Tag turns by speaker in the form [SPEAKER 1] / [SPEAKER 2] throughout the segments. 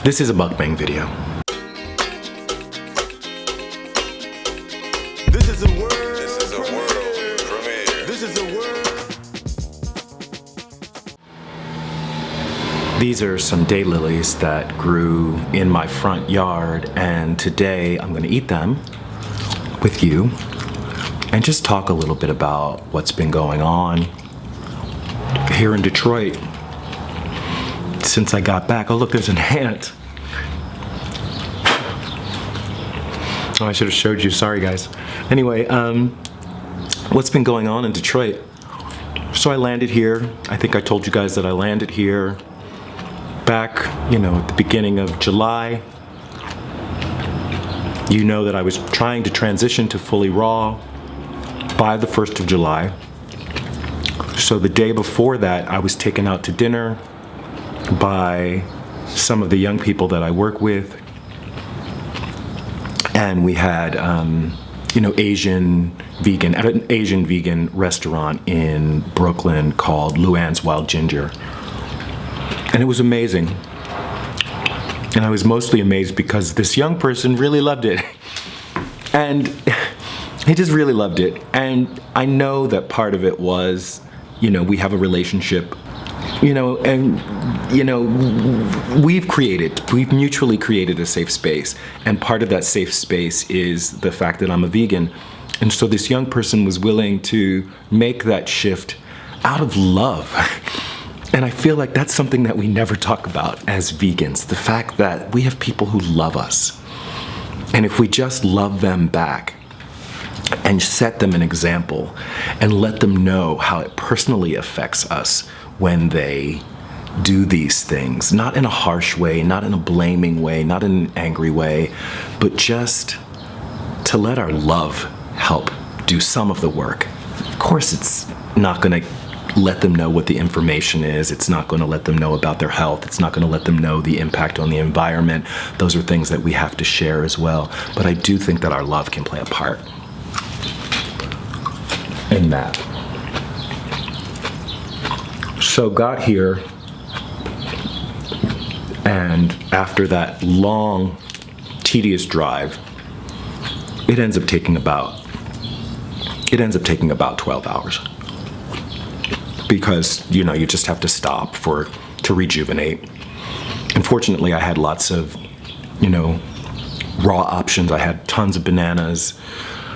[SPEAKER 1] This is a mukbang video.
[SPEAKER 2] This is a world.
[SPEAKER 3] This is a world premiere.
[SPEAKER 2] This is a world.
[SPEAKER 1] These are some daylilies that grew in my front yard, and today I'm gonna eat them with you and just talk a little bit about what's been going on here in Detroit since I got back. Oh look, there's an ant. Oh, I should have showed you, sorry guys. Anyway, what's been going on in Detroit? So I landed here. I think I told you guys that I landed here back, at the beginning of July. You know that I was trying to transition to fully raw by the 1st of July. So the day before that, I was taken out to dinner by some of the young people that I work with. And we had, Asian vegan, at an Asian vegan restaurant in Brooklyn called Luann's Wild Ginger. And it was amazing. And I was mostly amazed because this young person really loved it. And he just really loved it. And I know that part of it was, we have a relationship, we've mutually created a safe space. And part of that safe space is the fact that I'm a vegan. And so this young person was willing to make that shift out of love. And I feel like that's something that we never talk about as vegans, the fact that we have people who love us. And if we just love them back and set them an example and let them know how it personally affects us when they do these things, not in a harsh way, not in a blaming way, not in an angry way, but just to let our love help do some of the work. Of course, it's not going to let them know what the information is. It's not going to let them know about their health. It's not going to let them know the impact on the environment. Those are things that we have to share as well. But I do think that our love can play a part in that. So got here, and after that long, tedious drive, it ends up taking about 12 hours. Because, you just have to stop to rejuvenate. Unfortunately, I had lots of, raw options. I had tons of bananas,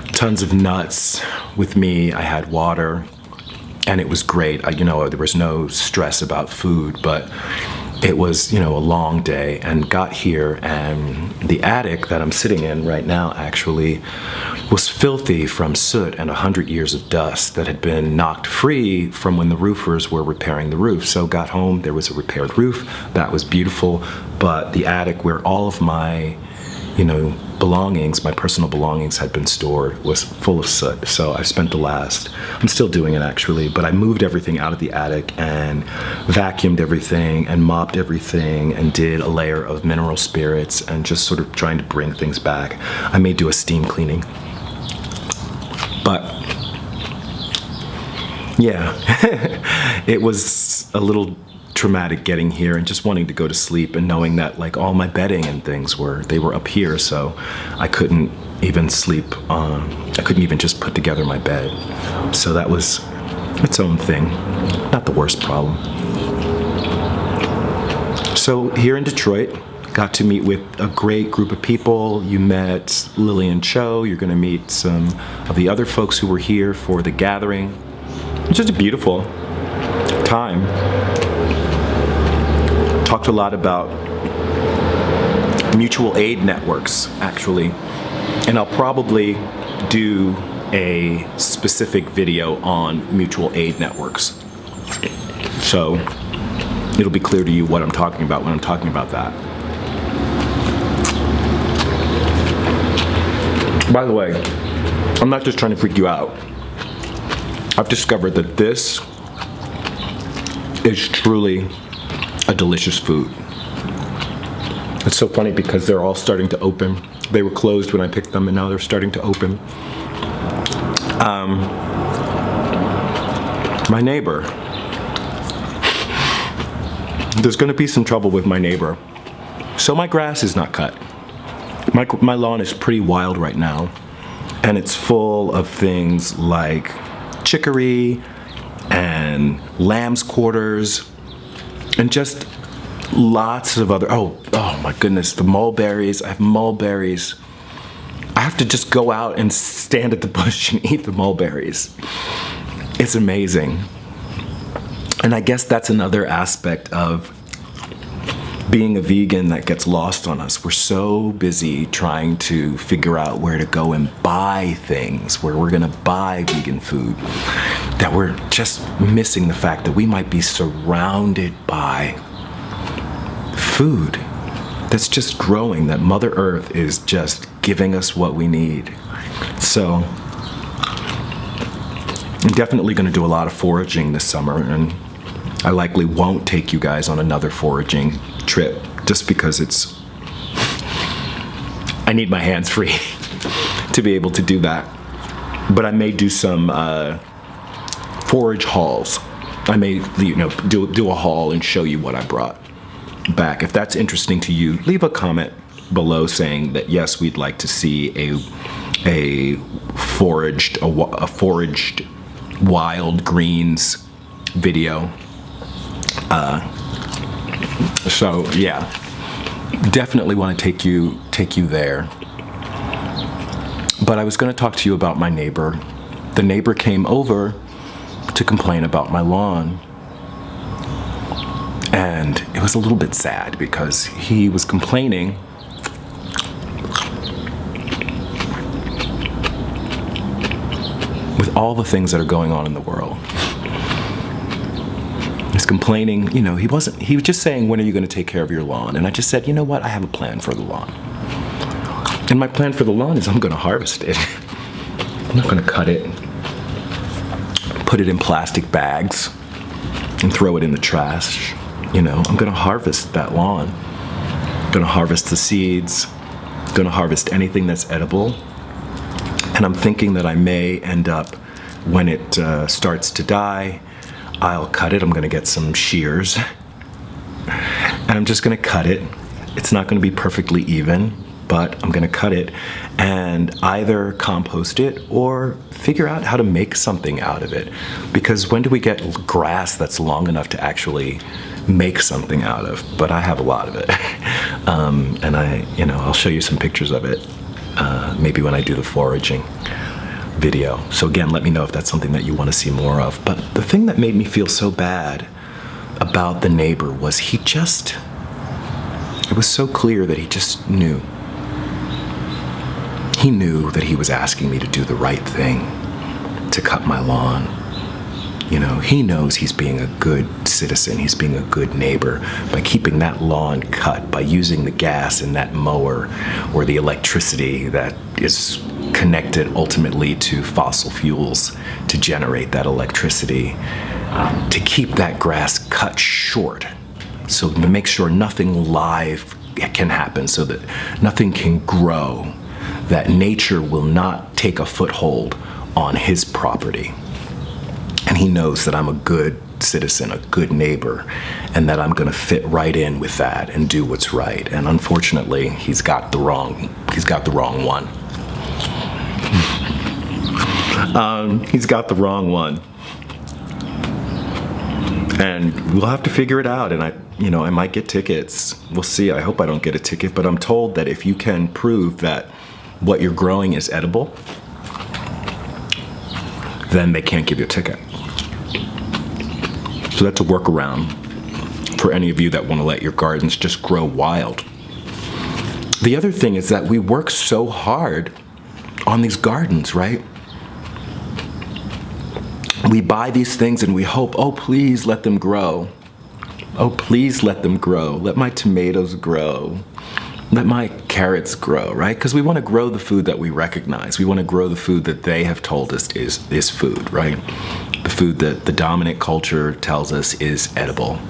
[SPEAKER 1] tons of nuts with me. I had water, and it was great. There was no stress about food, but it was, a long day, and got here, and the attic that I'm sitting in right now actually was filthy from soot and 100 years of dust that had been knocked free from when the roofers were repairing the roof. So got home, there was a repaired roof. That was beautiful, but the attic where all of my, belongings, my personal belongings had been stored was full of soot. So I spent I'm still doing it actually, but I moved everything out of the attic and vacuumed everything and mopped everything and did a layer of mineral spirits and just sort of trying to bring things back. I may do a steam cleaning. But yeah, it was a little traumatic getting here and just wanting to go to sleep and knowing that all my bedding and things were up here, so I couldn't even sleep. I couldn't even just put together my bed. So that was its own thing, not the worst problem. So here in Detroit, got to meet with a great group of people. You met Lillian Cho. You're going to meet some of the other folks who were here for the gathering. It's just a beautiful time. Talked a lot about mutual aid networks, actually. And I'll probably do a specific video on mutual aid networks. So it'll be clear to you what I'm talking about when I'm talking about that. By the way, I'm not just trying to freak you out. I've discovered that this is truly a delicious food. It's so funny because they're all starting to open. They were closed when I picked them, and now they're starting to open. My neighbor. There's going to be some trouble with my neighbor. So my grass is not cut. My lawn is pretty wild right now, and it's full of things like chicory and lamb's quarters and just lots of other, oh my goodness, the mulberries. I have mulberries. I have to just go out and stand at the bush and eat the mulberries. It's amazing. And I guess that's another aspect of being a vegan that gets lost on us. We're so busy trying to figure out where to go and buy things, where we're gonna buy vegan food, that we're just missing the fact that we might be surrounded by food that's just growing, that Mother Earth is just giving us what we need. So I'm definitely gonna do a lot of foraging this summer, and I likely won't take you guys on another foraging trip just because I need my hands free to be able to do that. But I may do some forage hauls. I may, do a haul and show you what I brought back. If that's interesting to you, leave a comment below saying that yes, we'd like to see a foraged wild greens video. So yeah, definitely want to take you there. But I was going to talk to you about my neighbor. The neighbor came over to complain about my lawn. And it was a little bit sad because he was complaining with all the things that are going on in the world. He's complaining, he was just saying, when are you going to take care of your lawn? And I just said, you know what? I have a plan for the lawn. And my plan for the lawn is I'm going to harvest it. I'm not going to cut it, put it in plastic bags, and throw it in the trash. I'm going to harvest that lawn. I'm going to harvest the seeds. I'm going to harvest anything that's edible. And I'm thinking that I may end up, when it starts to die, I'll cut it. I'm going to get some shears. And I'm just going to cut it. It's not going to be perfectly even, but I'm going to cut it and either compost it or figure out how to make something out of it. Because when do we get grass that's long enough to actually make something out of? But I have a lot of it. And I'll show you some pictures of it maybe when I do the foraging video. So again, let me know if that's something that you want to see more of. But the thing that made me feel so bad about the neighbor was it was so clear that he just knew. He knew that he was asking me to do the right thing, to cut my lawn. He knows he's being a good citizen, he's being a good neighbor by keeping that lawn cut, by using the gas in that mower or the electricity that is connected ultimately to fossil fuels to generate that electricity, to keep that grass cut short, so to make sure nothing live can happen, so that nothing can grow, that nature will not take a foothold on his property. And he knows that I'm a good citizen, a good neighbor, and that I'm going to fit right in with that and do what's right. And unfortunately, he's got the wrong one. He's got the wrong one. And we'll have to figure it out. And I might get tickets. We'll see. I hope I don't get a ticket, but I'm told that if you can prove that what you're growing is edible, then they can't give you a ticket. So that's a workaround for any of you that want to let your gardens just grow wild. The other thing is that we work so hard on these gardens, right? We buy these things and we hope, oh, please let them grow. Oh, please let them grow. Let my tomatoes grow. Let my carrots grow, right? Because we want to grow the food that we recognize. We want to grow the food that they have told us is food, right? The food that the dominant culture tells us is edible.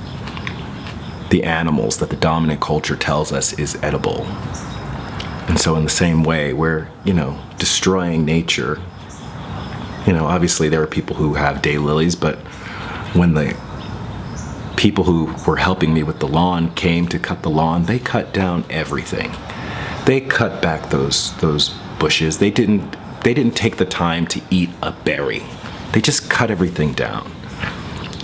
[SPEAKER 1] The animals that the dominant culture tells us is edible. And so in the same way, we're, destroying nature. Obviously there are people who have daylilies, but when the people who were helping me with the lawn came to cut the lawn, they cut down everything. They cut back those bushes. They didn't take the time to eat a berry. They just cut everything down.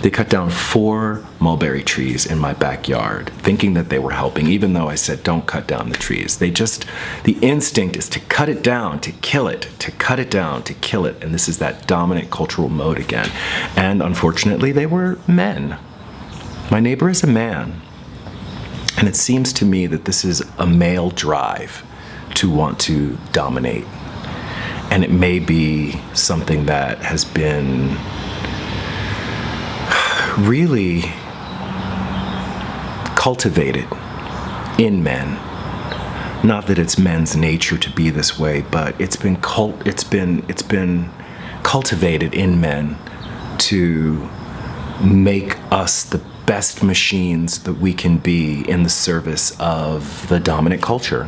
[SPEAKER 1] They cut down 4 mulberry trees in my backyard, thinking that they were helping, even though I said, don't cut down the trees. The instinct is to cut it down, to kill it, to cut it down, to kill it. And this is that dominant cultural mode again. And unfortunately, they were men. My neighbor is a man. And it seems to me that this is a male drive to want to dominate. And it may be something that has been really cultivated in men. Not that it's men's nature to be this way, but it's been cultivated in men to make us the best machines that we can be in the service of the dominant culture.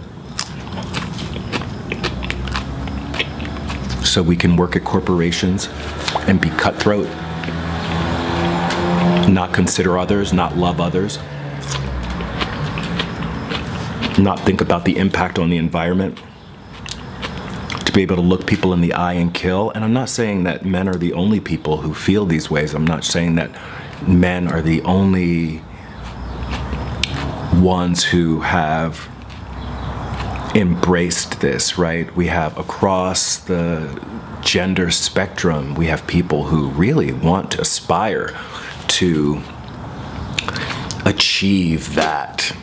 [SPEAKER 1] So we can work at corporations and be cutthroat, not consider others, not love others, not think about the impact on the environment, to be able to look people in the eye and kill. And I'm not saying that men are the only people who feel these ways. I'm not saying that men are the only ones who have embraced this, right? We have across the gender spectrum, we have people who really want to aspire to achieve that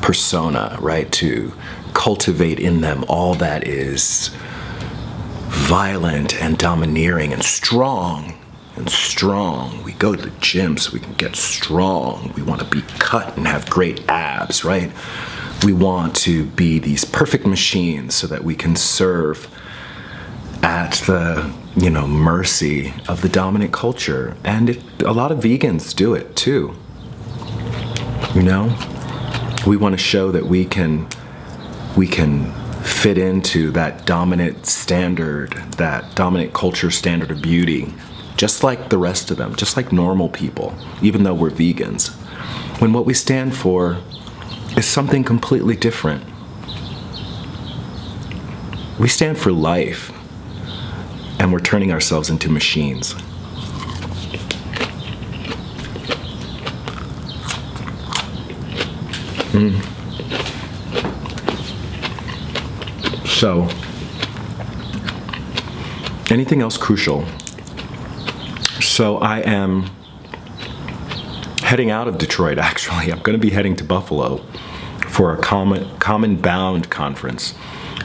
[SPEAKER 1] persona, right? To cultivate in them all that is violent and domineering and strong. We go to the gym so we can get strong. We want to be cut and have great abs, right? We want to be these perfect machines so that we can serve at the, mercy of the dominant culture. And a lot of vegans do it too. We want to show that we can fit into that dominant standard, that dominant culture standard of beauty, just like the rest of them, just like normal people, even though we're vegans. When what we stand for is something completely different. We stand for life, and we're turning ourselves into machines. So, anything else crucial? So I am heading out of Detroit, actually. I'm going to be heading to Buffalo for a Common Bound conference.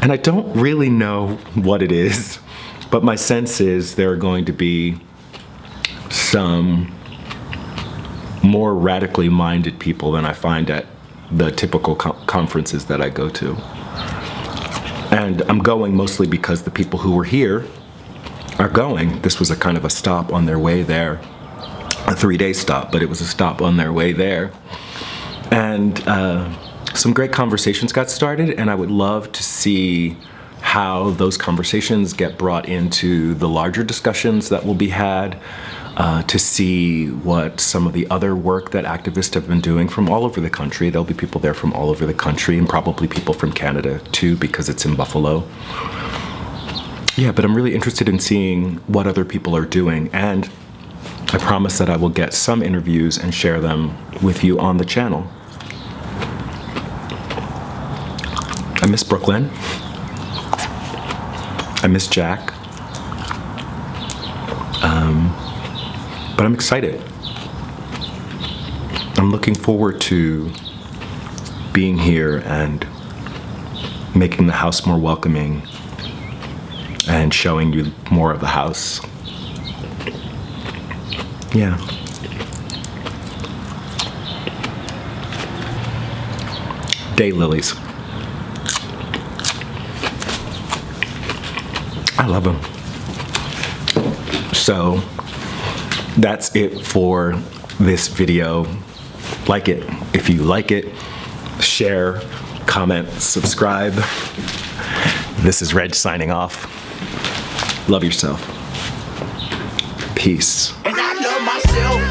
[SPEAKER 1] And I don't really know what it is, but my sense is there are going to be some more radically minded people than I find at the typical conferences that I go to. And I'm going mostly because the people who were here are going. This was a kind of a stop on their way there, a 3-day stop, but it was a stop on their way there. And some great conversations got started, and I would love to see how those conversations get brought into the larger discussions that will be had, to see what some of the other work that activists have been doing from all over the country. There'll be people there from all over the country, and probably people from Canada too, because it's in Buffalo. Yeah, but I'm really interested in seeing what other people are doing, and I promise that I will get some interviews and share them with you on the channel. I miss Brooklyn. I miss Jack. But I'm excited. I'm looking forward to being here and making the house more welcoming and showing you more of the house. Yeah. Daylilies. I love them. So that's it for this video. Like it if you like it. Share, comment, subscribe. This is Reg signing off. Love yourself. Peace.
[SPEAKER 2] And I love myself.